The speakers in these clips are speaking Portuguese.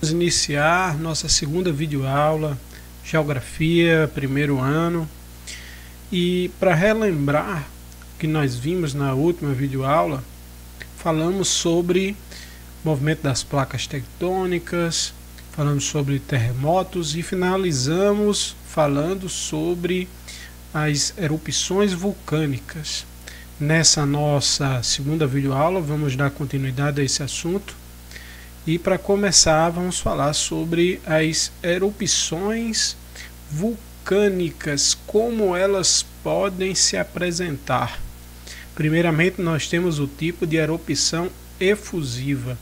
Vamos iniciar nossa segunda videoaula, Geografia, primeiro ano. E para relembrar que nós vimos na última videoaula, falamos sobre movimento das placas tectônicas, falamos sobre terremotos e finalizamos falando sobre as erupções vulcânicas. Nessa nossa segunda videoaula vamos dar continuidade a esse assunto. E para começar, vamos falar sobre as erupções vulcânicas, como elas podem se apresentar. Primeiramente, nós temos o tipo de erupção efusiva.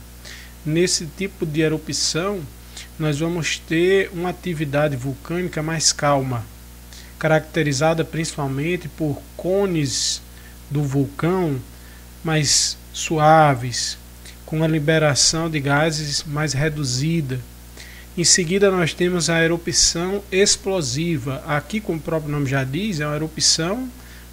Nesse tipo de erupção, nós vamos ter uma atividade vulcânica mais calma, caracterizada principalmente por cones do vulcão mais suaves, com a liberação de gases mais reduzida. Em seguida nós temos a erupção explosiva. Aqui, como o próprio nome já diz, é uma erupção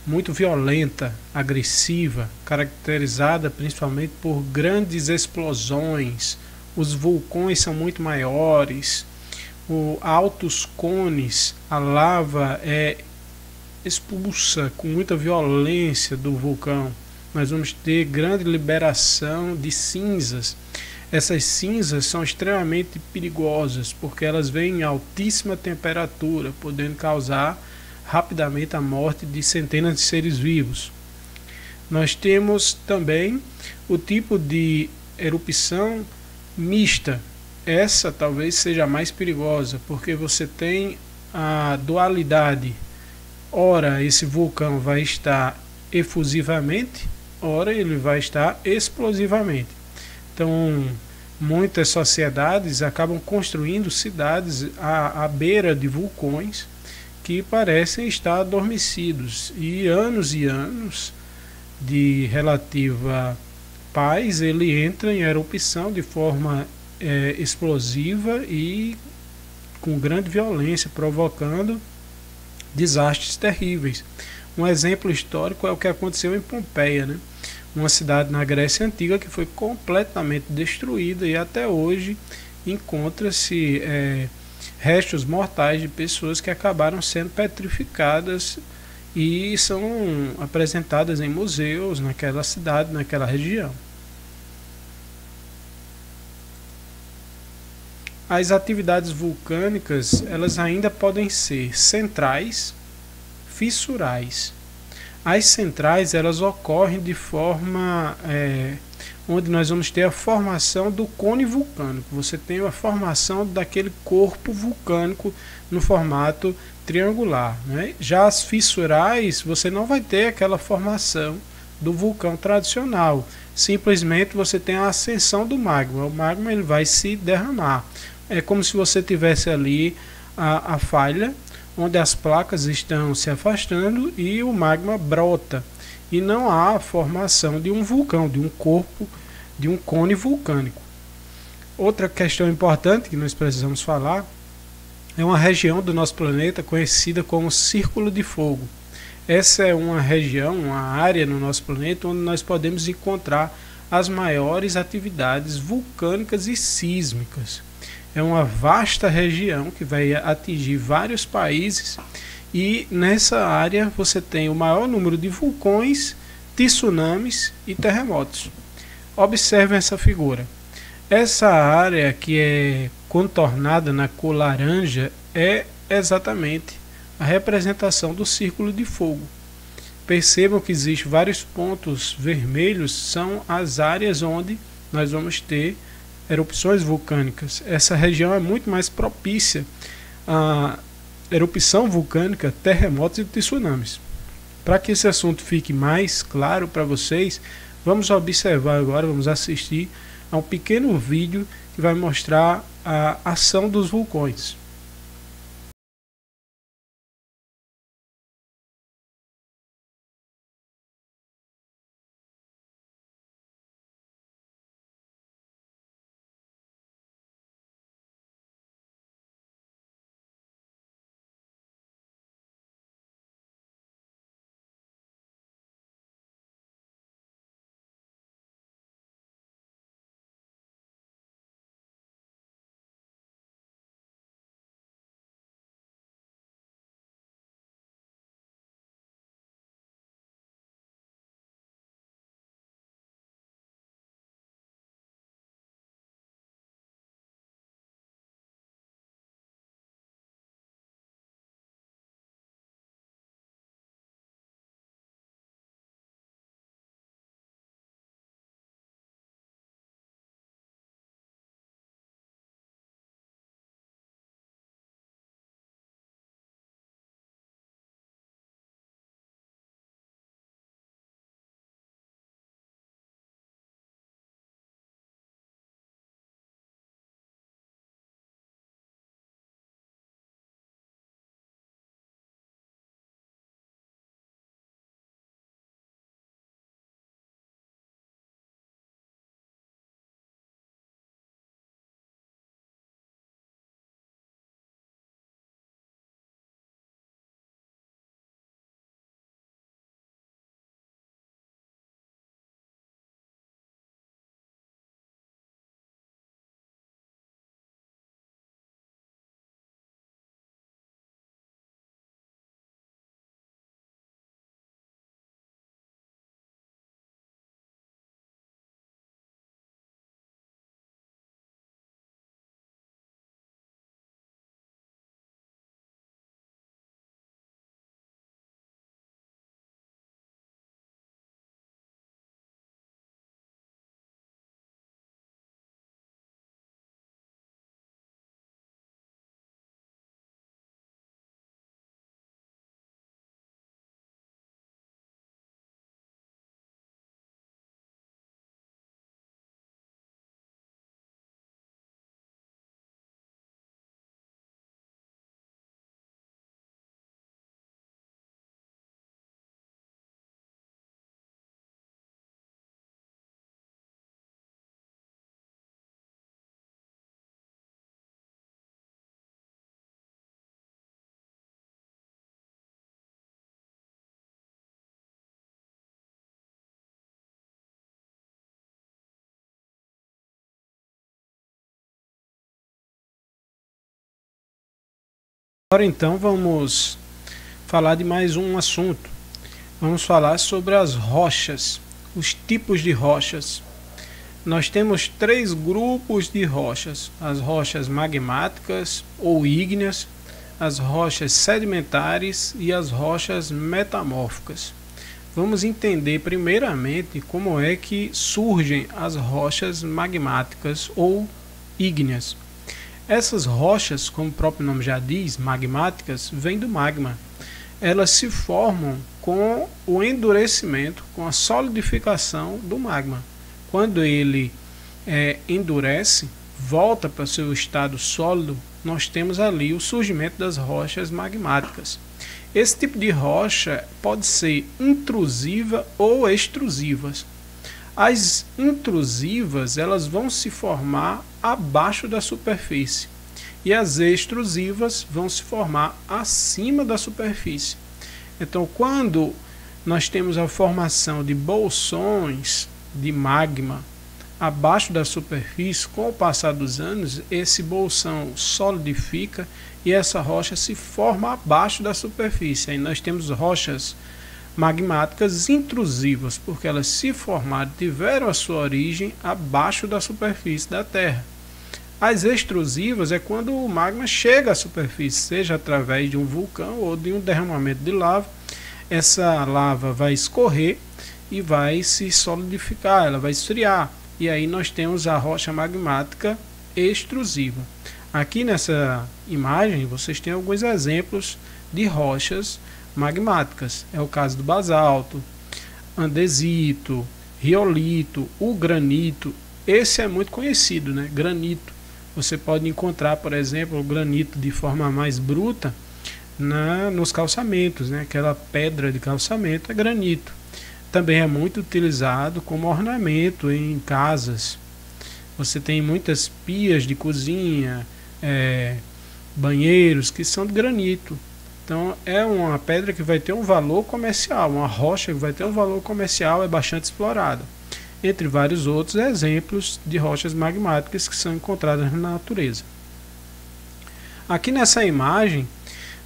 muito violenta, agressiva, caracterizada principalmente por grandes explosões. Os vulcões são muito maiores, altos cones, a lava é expulsa com muita violência do vulcão. Nós vamos ter grande liberação de cinzas. Essas cinzas são extremamente perigosas porque elas vêm em altíssima temperatura, podendo causar rapidamente a morte de centenas de seres vivos. Nós temos também o tipo de erupção mista. Essa talvez seja a mais perigosa, porque você tem a dualidade. Ora, esse vulcão vai estar efusivamente, ora ele vai estar explosivamente. Então, muitas sociedades acabam construindo cidades à beira de vulcões que parecem estar adormecidos, e anos de relativa paz ele entra em erupção de forma explosiva e com grande violência, provocando desastres terríveis. Um exemplo histórico é o que aconteceu em Pompeia, né? Uma cidade na Grécia Antiga que foi completamente destruída e até hoje encontra-se restos mortais de pessoas que acabaram sendo petrificadas e são apresentadas em museus naquela cidade, naquela região. As atividades vulcânicas elas ainda podem ser centrais, fissurais. As centrais elas ocorrem de forma onde nós vamos ter a formação do cone vulcânico. Você tem a formação daquele corpo vulcânico no formato triangular, né? Já as fissurais você não vai ter aquela formação do vulcão tradicional. Simplesmente você tem a ascensão do magma. O magma ele vai se derramar. É como se você tivesse ali a falha onde as placas estão se afastando e o magma brota. E não há a formação de um vulcão, de um corpo, de um cone vulcânico. Outra questão importante que nós precisamos falar é uma região do nosso planeta conhecida como Círculo de Fogo. Essa é uma região, uma área no nosso planeta onde nós podemos encontrar as maiores atividades vulcânicas e sísmicas. É uma vasta região que vai atingir vários países e nessa área você tem o maior número de vulcões, tsunamis e terremotos. Observem essa figura. Essa área que é contornada na cor laranja é exatamente a representação do Círculo de Fogo. Percebam que existem vários pontos vermelhos, são as áreas onde nós vamos ter erupções vulcânicas. Essa região é muito mais propícia a erupção vulcânica, terremotos e tsunamis. Para que esse assunto fique mais claro para vocês, vamos observar agora, vamos assistir a um pequeno vídeo que vai mostrar a ação dos vulcões. Agora então vamos falar de mais um assunto. Vamos falar sobre as rochas, os tipos de rochas. Nós temos 3 grupos de rochas: as rochas magmáticas ou ígneas, as rochas sedimentares e as rochas metamórficas. Vamos entender primeiramente como é que surgem as rochas magmáticas ou ígneas. Essas rochas, como o próprio nome já diz, magmáticas, vêm do magma. Elas se formam com o endurecimento, com a solidificação do magma. Quando ele endurece, volta para o seu estado sólido, nós temos ali o surgimento das rochas magmáticas. Esse tipo de rocha pode ser intrusiva ou extrusivas. As intrusivas, elas vão se formar abaixo da superfície e as extrusivas vão se formar acima da superfície. Então, quando nós temos a formação de bolsões de magma abaixo da superfície, com o passar dos anos, esse bolsão solidifica e essa rocha se forma abaixo da superfície. Aí nós temos rochas magmáticas intrusivas, porque elas se formaram, tiveram a sua origem abaixo da superfície da Terra. As extrusivas é quando o magma chega à superfície, seja através de um vulcão ou de um derramamento de lava. Essa lava vai escorrer e vai se solidificar, ela vai esfriar. E aí nós temos a rocha magmática extrusiva. Aqui nessa imagem vocês têm alguns exemplos de rochas magmáticas. É o caso do basalto, andesito, riolito, o granito. Esse é muito conhecido, né? Granito. Você pode encontrar, por exemplo, o granito de forma mais bruta nos calçamentos, né? Aquela pedra de calçamento é granito. Também é muito utilizado como ornamento em casas. Você tem muitas pias de cozinha, banheiros que são de granito. Então é uma pedra que vai ter um valor comercial, uma rocha que vai ter um valor comercial, é bastante explorada. Entre vários outros exemplos de rochas magmáticas que são encontradas na natureza. Aqui nessa imagem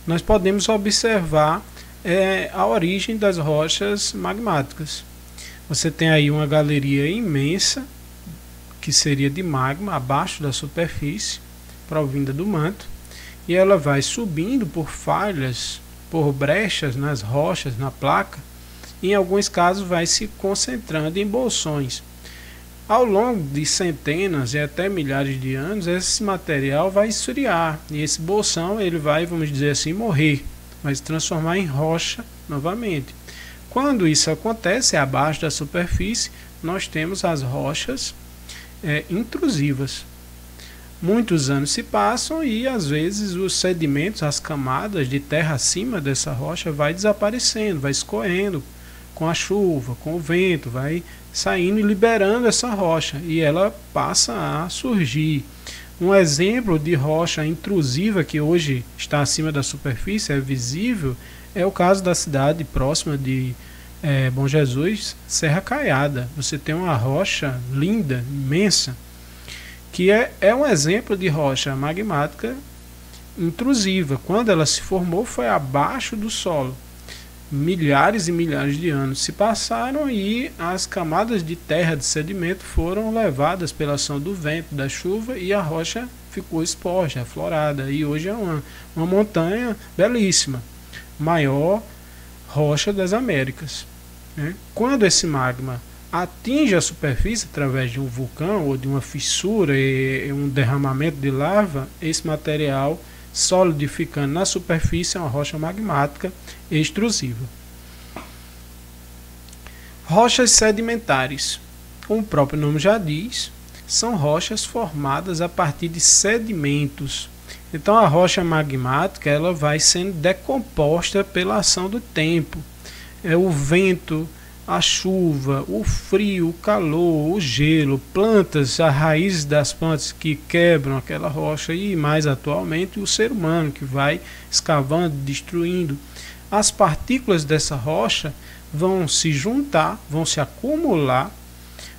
nós podemos observar a origem das rochas magmáticas. Você tem aí uma galeria imensa que seria de magma abaixo da superfície, provinda do manto, e ela vai subindo por falhas, por brechas nas rochas, na placa, e em alguns casos vai se concentrando em bolsões. Ao longo de centenas e até milhares de anos, esse material vai esfriar e esse bolsão ele vai, vamos dizer assim, morrer, vai se transformar em rocha novamente. Quando isso acontece, abaixo da superfície, nós temos as rochas intrusivas. Muitos anos se passam e às vezes os sedimentos, as camadas de terra acima dessa rocha vai desaparecendo, vai escorrendo com a chuva, com o vento, vai saindo e liberando essa rocha e ela passa a surgir. Um exemplo de rocha intrusiva que hoje está acima da superfície, é visível, é o caso da cidade próxima de Bom Jesus, Serra Caiada. Você tem uma rocha linda, imensa, que é um exemplo de rocha magmática intrusiva. Quando ela se formou foi abaixo do solo. Milhares e milhares de anos se passaram e as camadas de terra de sedimento foram levadas pela ação do vento, da chuva, e a rocha ficou exposta, aflorada, e hoje é uma montanha belíssima, maior rocha das Américas, né? Quando esse magma atinge a superfície através de um vulcão ou de uma fissura e um derramamento de lava, esse material solidificando na superfície é uma rocha magmática extrusiva. Rochas sedimentares, como o próprio nome já diz, são rochas formadas a partir de sedimentos. Então a rocha magmática ela vai sendo decomposta pela ação do tempo. O vento, a chuva, o frio, o calor, o gelo, plantas, as raízes das plantas que quebram aquela rocha e mais atualmente o ser humano que vai escavando, destruindo. As partículas dessa rocha vão se juntar, vão se acumular,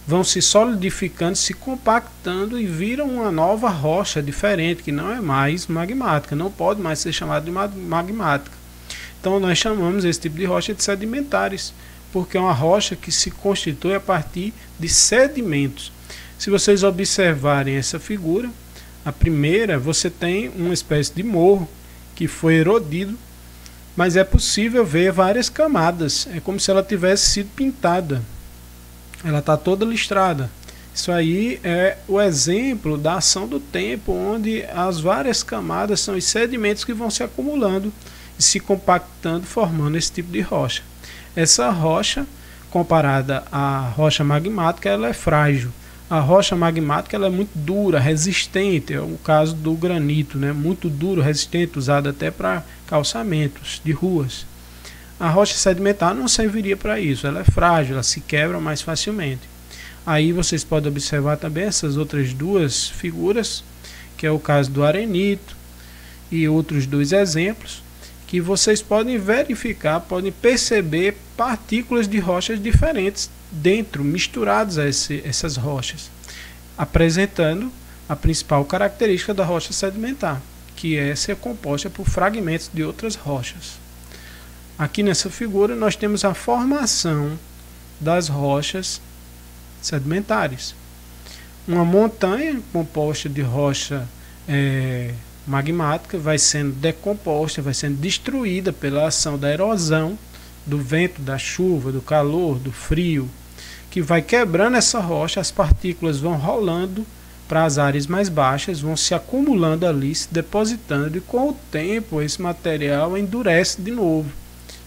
vão se solidificando, se compactando e viram uma nova rocha diferente, que não é mais magmática, não pode mais ser chamada de magmática. Então nós chamamos esse tipo de rocha de sedimentares, porque é uma rocha que se constitui a partir de sedimentos. Se vocês observarem essa figura, a primeira, você tem uma espécie de morro que foi erodido, mas é possível ver várias camadas, é como se ela tivesse sido pintada. Ela está toda listrada. Isso aí é o exemplo da ação do tempo, onde as várias camadas são os sedimentos que vão se acumulando e se compactando, formando esse tipo de rocha. Essa rocha, comparada à rocha magmática, ela é frágil. A rocha magmática ela é muito dura, resistente, é o caso do granito, né? Muito duro, resistente, usado até para calçamentos de ruas. A rocha sedimentar não serviria para isso, ela é frágil, ela se quebra mais facilmente. Aí vocês podem observar também essas outras duas figuras, que é o caso do arenito e outros dois exemplos, que vocês podem verificar, podem perceber partículas de rochas diferentes dentro, misturadas a essas rochas, apresentando a principal característica da rocha sedimentar, que é ser composta por fragmentos de outras rochas. Aqui nessa figura nós temos a formação das rochas sedimentares. Uma montanha composta de rocha magmática vai sendo decomposta, vai sendo destruída pela ação da erosão, do vento, da chuva, do calor, do frio, que vai quebrando essa rocha, as partículas vão rolando para as áreas mais baixas, vão se acumulando ali, se depositando, e com o tempo esse material endurece de novo,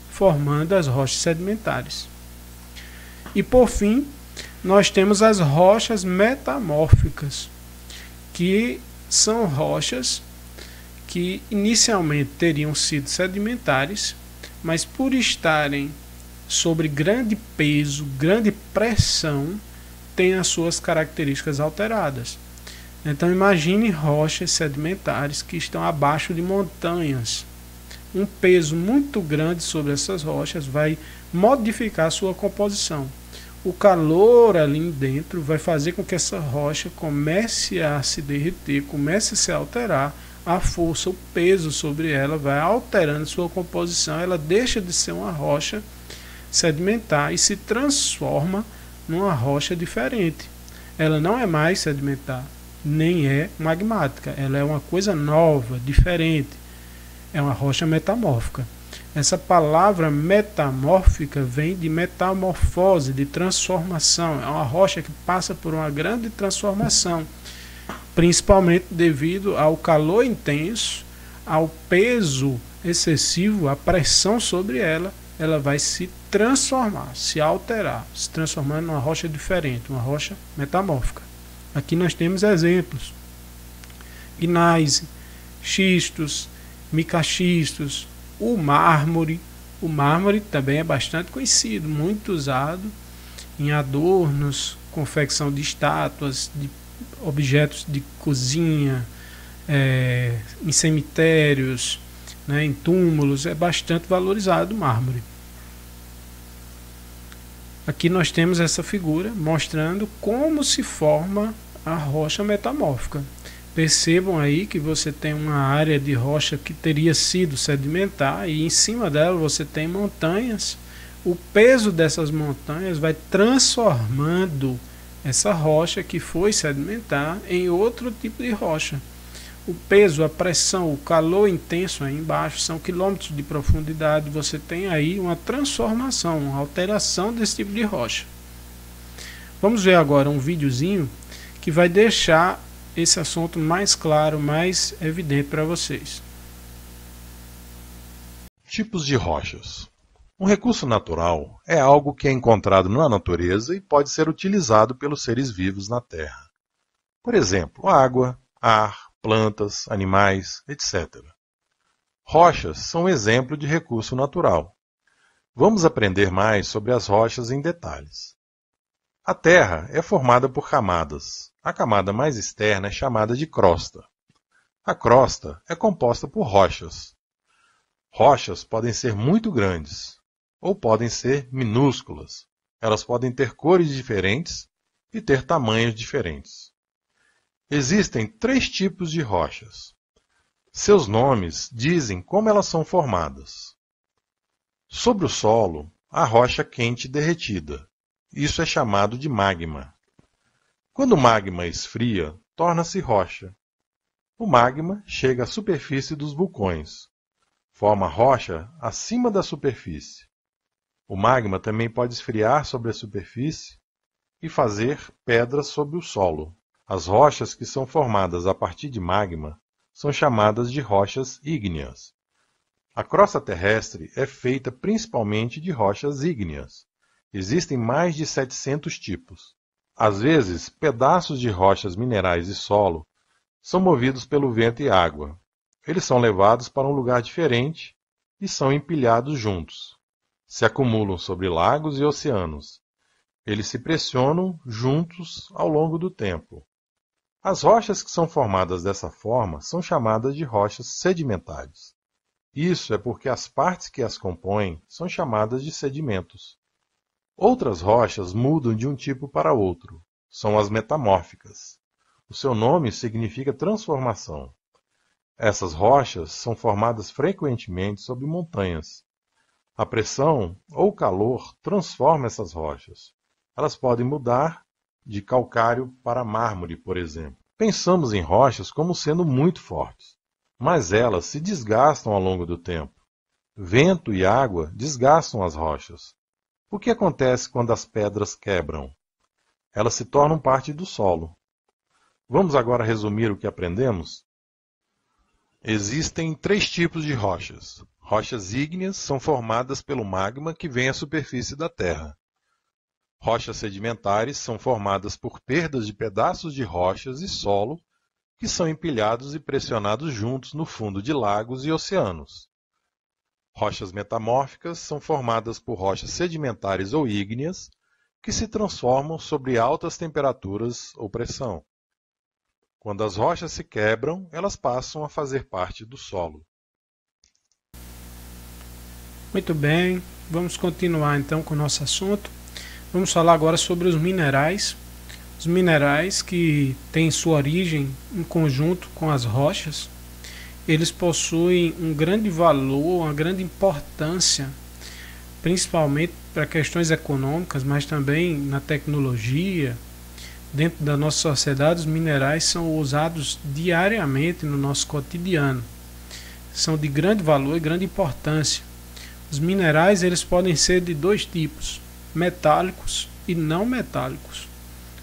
formando as rochas sedimentares. E por fim, nós temos as rochas metamórficas, que são rochas que inicialmente teriam sido sedimentares, mas por estarem sobre grande peso, grande pressão, têm as suas características alteradas. Então imagine rochas sedimentares que estão abaixo de montanhas. Um peso muito grande sobre essas rochas vai modificar a sua composição. O calor ali dentro vai fazer com que essa rocha comece a se derreter, comece a se alterar. A força, o peso sobre ela vai alterando sua composição. Ela deixa de ser uma rocha sedimentar e se transforma numa rocha diferente. Ela não é mais sedimentar, nem é magmática. Ela é uma coisa nova, diferente. É uma rocha metamórfica. Essa palavra metamórfica vem de metamorfose, de transformação. É uma rocha que passa por uma grande transformação, principalmente devido ao calor intenso, ao peso excessivo, à pressão sobre ela. Ela vai se transformar, se alterar, se transformando numa rocha diferente, uma rocha metamórfica. Aqui nós temos exemplos: gneiss, xistos, micaxistos, o mármore. O mármore também é bastante conhecido, muito usado em adornos, confecção de estátuas, de objetos de cozinha, em cemitérios, né, em túmulos. É bastante valorizado o mármore. Aqui nós temos essa figura mostrando como se forma a rocha metamórfica. Percebam aí que você tem uma área de rocha que teria sido sedimentar e em cima dela você tem montanhas. O peso dessas montanhas vai transformando essa rocha que foi sedimentar em outro tipo de rocha. O peso, a pressão, o calor intenso aí embaixo, são quilômetros de profundidade. Você tem aí uma transformação, uma alteração desse tipo de rocha. Vamos ver agora um videozinho que vai deixar esse assunto mais claro, mais evidente para vocês. Tipos de rochas. Um recurso natural é algo que é encontrado na natureza e pode ser utilizado pelos seres vivos na Terra. Por exemplo, água, ar, plantas, animais, etc. Rochas são um exemplo de recurso natural. Vamos aprender mais sobre as rochas em detalhes. A Terra é formada por camadas. A camada mais externa é chamada de crosta. A crosta é composta por rochas. Rochas podem ser muito grandes ou podem ser minúsculas. Elas podem ter cores diferentes e ter tamanhos diferentes. Existem 3 tipos de rochas. Seus nomes dizem como elas são formadas. Sobre o solo, há rocha quente derretida. Isso é chamado de magma. Quando o magma esfria, torna-se rocha. O magma chega à superfície dos vulcões. Forma rocha acima da superfície. O magma também pode esfriar sobre a superfície e fazer pedras sobre o solo. As rochas que são formadas a partir de magma são chamadas de rochas ígneas. A crosta terrestre é feita principalmente de rochas ígneas. Existem mais de 700 tipos. Às vezes, pedaços de rochas minerais e solo são movidos pelo vento e água. Eles são levados para um lugar diferente e são empilhados juntos. Se acumulam sobre lagos e oceanos. Eles se pressionam juntos ao longo do tempo. As rochas que são formadas dessa forma são chamadas de rochas sedimentares. Isso é porque as partes que as compõem são chamadas de sedimentos. Outras rochas mudam de um tipo para outro. São as metamórficas. O seu nome significa transformação. Essas rochas são formadas frequentemente sob montanhas. A pressão ou calor transforma essas rochas. Elas podem mudar de calcário para mármore, por exemplo. Pensamos em rochas como sendo muito fortes, mas elas se desgastam ao longo do tempo. Vento e água desgastam as rochas. O que acontece quando as pedras quebram? Elas se tornam parte do solo. Vamos agora resumir o que aprendemos? Existem 3 tipos de rochas. Rochas ígneas são formadas pelo magma que vem à superfície da Terra. Rochas sedimentares são formadas por perdas de pedaços de rochas e solo que são empilhados e pressionados juntos no fundo de lagos e oceanos. Rochas metamórficas são formadas por rochas sedimentares ou ígneas que se transformam sob altas temperaturas ou pressão. Quando as rochas se quebram, elas passam a fazer parte do solo. Muito bem, vamos continuar então com o nosso assunto. Vamos falar agora sobre os minerais. Os minerais que têm sua origem em conjunto com as rochas, eles possuem um grande valor, uma grande importância, principalmente para questões econômicas, mas também na tecnologia. Dentro da nossa sociedade, os minerais são usados diariamente no nosso cotidiano. São de grande valor e grande importância. Os minerais eles podem ser de 2 tipos, metálicos e não metálicos.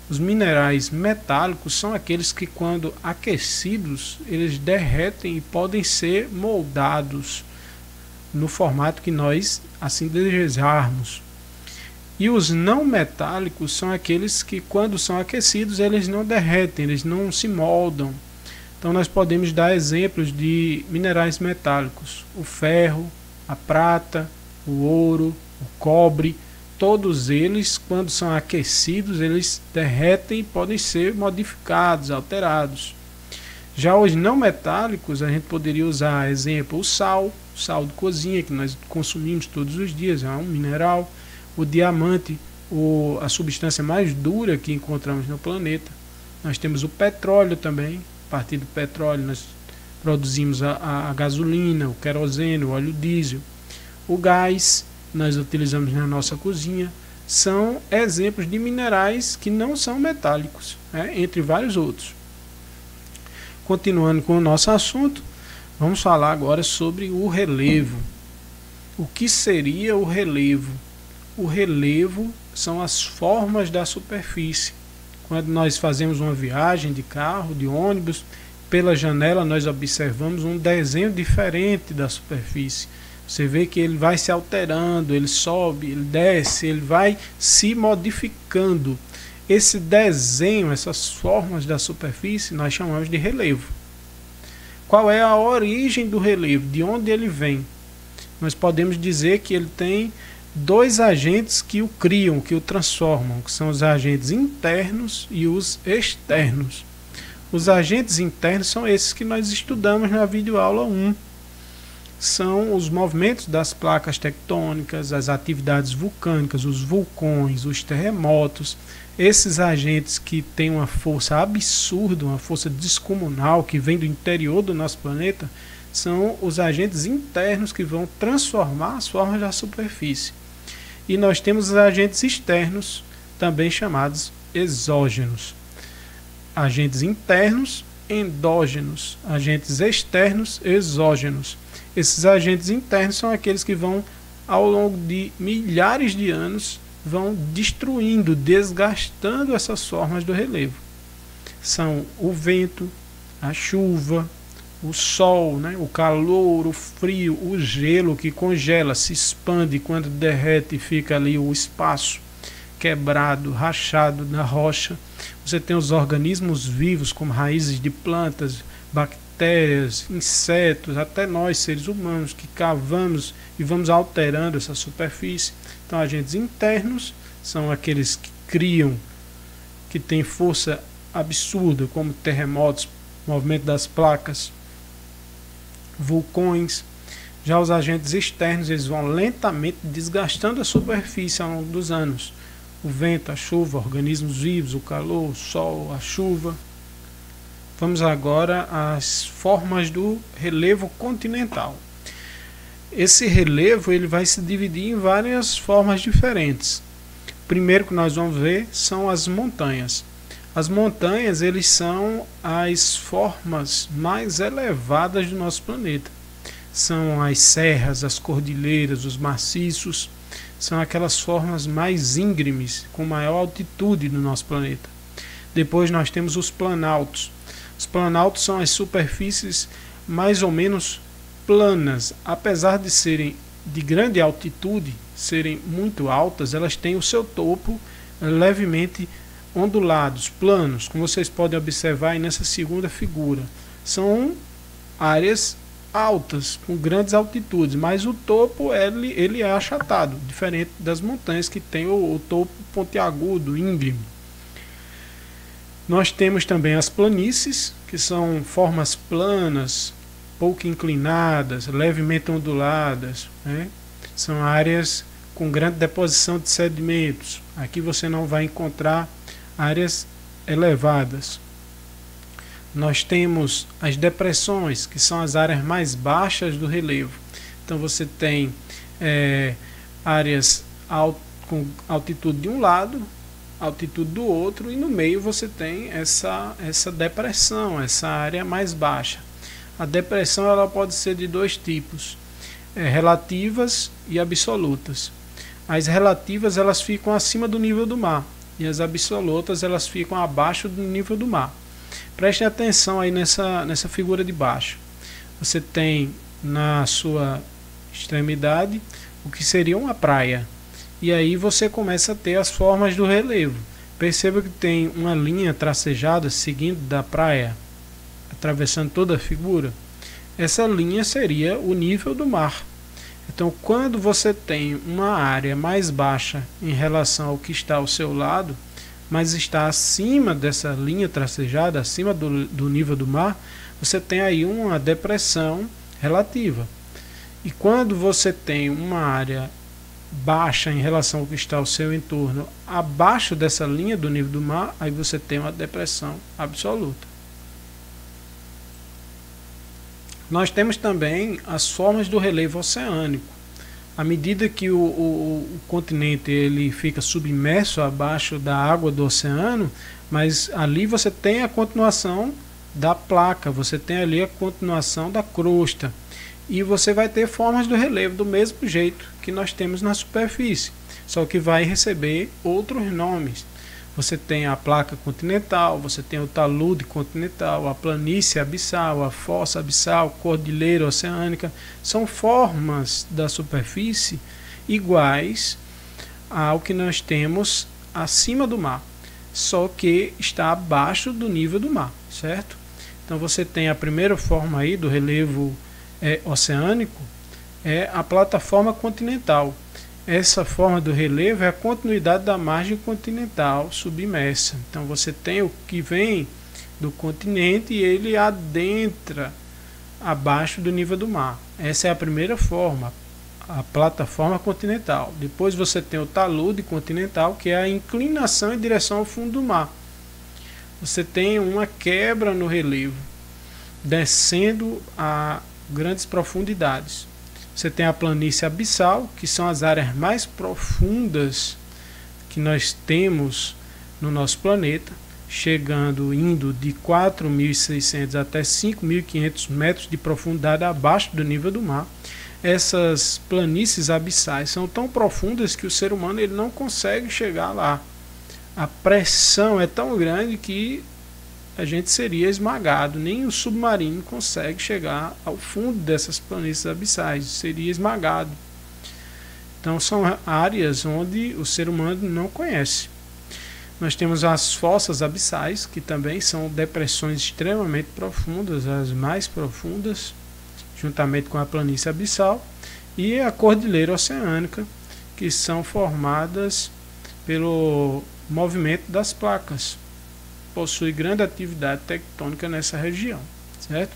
Os minerais metálicos são aqueles que, quando aquecidos, eles derretem e podem ser moldados no formato que nós assim desejarmos. E os não metálicos são aqueles que, quando são aquecidos, eles não derretem, eles não se moldam. Então nós podemos dar exemplos de minerais metálicos: o ferro, a prata, o ouro, o cobre. Todos eles, quando são aquecidos, eles derretem e podem ser modificados, alterados. Já os não metálicos, a gente poderia usar, exemplo, o sal de cozinha, que nós consumimos todos os dias, é um mineral. O diamante, a substância mais dura que encontramos no planeta. Nós temos o petróleo também. A partir do petróleo nós produzimos a gasolina, o querosene, o óleo diesel. O gás, nós utilizamos na nossa cozinha. São exemplos de minerais que não são metálicos, entre vários outros. Continuando com o nosso assunto, vamos falar agora sobre o relevo. O que seria o relevo? O relevo são as formas da superfície. Quando nós fazemos uma viagem de carro, de ônibus, pela janela nós observamos um desenho diferente da superfície. Você vê que ele vai se alterando, ele sobe, ele desce, ele vai se modificando. Esse desenho, essas formas da superfície, nós chamamos de relevo. Qual é a origem do relevo? De onde ele vem? Nós podemos dizer que ele tem 2 agentes que o criam, que o transformam, que são os agentes internos e os externos. Os agentes internos são esses que nós estudamos na videoaula 1. são os movimentos das placas tectônicas, as atividades vulcânicas, os vulcões, os terremotos, esses agentes que têm uma força absurda, uma força descomunal que vem do interior do nosso planeta, são os agentes internos que vão transformar as formas da superfície. E nós temos os agentes externos, também chamados exógenos. Agentes internos, endógenos. Agentes externos, exógenos. Esses agentes internos são aqueles que vão, ao longo de milhares de anos, vão destruindo, desgastando essas formas do relevo. São o vento, a chuva, o sol, né, o calor, o frio, o gelo que congela, se expande quando derrete e fica ali o espaço quebrado, rachado na rocha. Você tem os organismos vivos, como raízes de plantas, bactérias, insetos, até nós, seres humanos, que cavamos e vamos alterando essa superfície. Então, agentes internos são aqueles que criam, que têm força absurda, como terremotos, movimento das placas, vulcões. Já os agentes externos, eles vão lentamente desgastando a superfície ao longo dos anos. O vento, a chuva, organismos vivos, o calor, o sol, a chuva. Vamos agora às formas do relevo continental. Esse relevo ele vai se dividir em várias formas diferentes. O primeiro que nós vamos ver são as montanhas. As montanhas eles são as formas mais elevadas do nosso planeta. São as serras, as cordilheiras, os maciços. São aquelas formas mais íngremes, com maior altitude no nosso planeta. Depois nós temos os planaltos. Os planaltos são as superfícies mais ou menos planas. Apesar de serem de grande altitude, serem muito altas, elas têm o seu topo levemente ondulados, planos, como vocês podem observar aí nessa segunda figura. São áreas altas, com grandes altitudes, mas o topo ele é achatado, diferente das montanhas que tem o topo pontiagudo, íngreme. Nós temos também as planícies, que são formas planas, pouco inclinadas, levemente onduladas, né? São áreas com grande deposição de sedimentos. Aqui você não vai encontrar áreas elevadas. Nós temos as depressões, que são as áreas mais baixas do relevo. Então você tem áreas com altitude de um lado, altitude do outro, e no meio você tem essa depressão, essa área mais baixa. A depressão ela pode ser de dois tipos, relativas e absolutas. As relativas elas ficam acima do nível do mar, e as absolutas elas ficam abaixo do nível do mar. Prestem atenção aí nessa figura de baixo. Você tem na sua extremidade o que seria uma praia. E aí você começa a ter as formas do relevo. Perceba que tem uma linha tracejada seguindo da praia, atravessando toda a figura. Essa linha seria o nível do mar. Então, quando você tem uma área mais baixa em relação ao que está ao seu lado, mas está acima dessa linha tracejada, acima do nível do mar, você tem aí uma depressão relativa. E quando você tem uma área baixa em relação ao que está ao seu entorno, abaixo dessa linha do nível do mar, aí você tem uma depressão absoluta. Nós temos também as formas do relevo oceânico. À medida que o continente ele fica submerso abaixo da água do oceano, mas ali você tem a continuação da placa, você tem ali a continuação da crosta. E você vai ter formas do relevo do mesmo jeito que nós temos na superfície, só que vai receber outros nomes. Você tem a placa continental, você tem o talude continental, a planície abissal, a fossa abissal, cordilheira oceânica. São formas da superfície iguais ao que nós temos acima do mar, só que está abaixo do nível do mar, certo? Então você tem a primeira forma aí do relevo oceânico, é a plataforma continental. Essa forma do relevo é a continuidade da margem continental submersa. Então você tem o que vem do continente e ele adentra abaixo do nível do mar. Essa é a primeira forma, a plataforma continental. Depois você tem o talude continental, que é a inclinação em direção ao fundo do mar. Você tem uma quebra no relevo, descendo a grandes profundidades. Você tem a planície abissal, que são as áreas mais profundas que nós temos no nosso planeta, indo de 4.600 até 5.500 metros de profundidade abaixo do nível do mar. Essas planícies abissais são tão profundas que o ser humano ele não consegue chegar lá. A pressão é tão grande que a gente seria esmagado. Nem o submarino consegue chegar ao fundo dessas planícies abissais, seria esmagado. Então são áreas onde o ser humano não conhece. Nós temos as fossas abissais, que também são depressões extremamente profundas, as mais profundas, juntamente com a planície abissal, e a cordilheira oceânica, que são formadas pelo movimento das placas. Possui grande atividade tectônica nessa região, certo?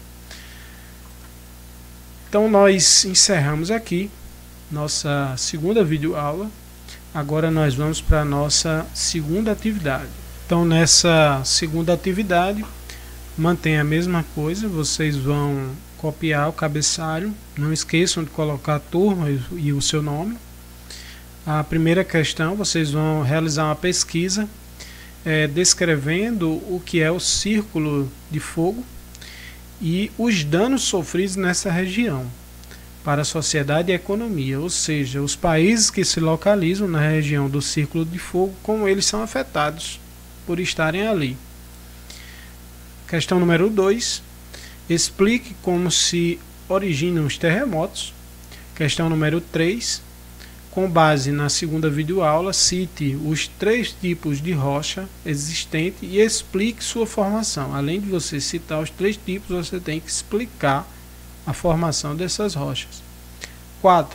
Então nós encerramos aqui nossa segunda videoaula. Agora nós vamos para a nossa segunda atividade. Então nessa segunda atividade, mantém a mesma coisa, vocês vão copiar o cabeçalho, não esqueçam de colocar a turma e o seu nome. A primeira questão, vocês vão realizar uma pesquisa descrevendo o que é o círculo de fogo e os danos sofridos nessa região para a sociedade e a economia, ou seja, os países que se localizam na região do círculo de fogo, como eles são afetados por estarem ali. Questão número 2, explique como se originam os terremotos. Questão número 3, com base na segunda videoaula, cite os 3 tipos de rocha existente e explique sua formação. Além de você citar os 3 tipos, você tem que explicar a formação dessas rochas. 4.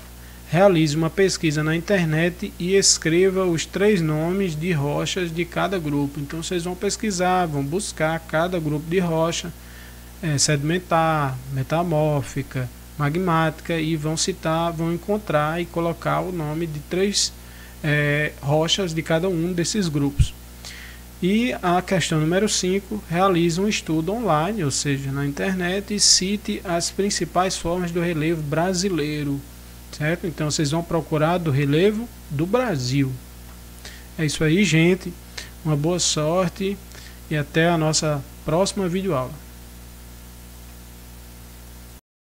Realize uma pesquisa na internet e escreva os 3 nomes de rochas de cada grupo. Então vocês vão pesquisar, vão buscar cada grupo de rocha, sedimentar, metamórfica, magmática, e vão citar, vão encontrar e colocar o nome de 3 rochas de cada um desses grupos. E a questão número 5, realize um estudo online, ou seja, na internet, e cite as principais formas do relevo brasileiro, certo? Então vocês vão procurar do relevo do Brasil. É isso aí, gente. Uma boa sorte e até a nossa próxima videoaula.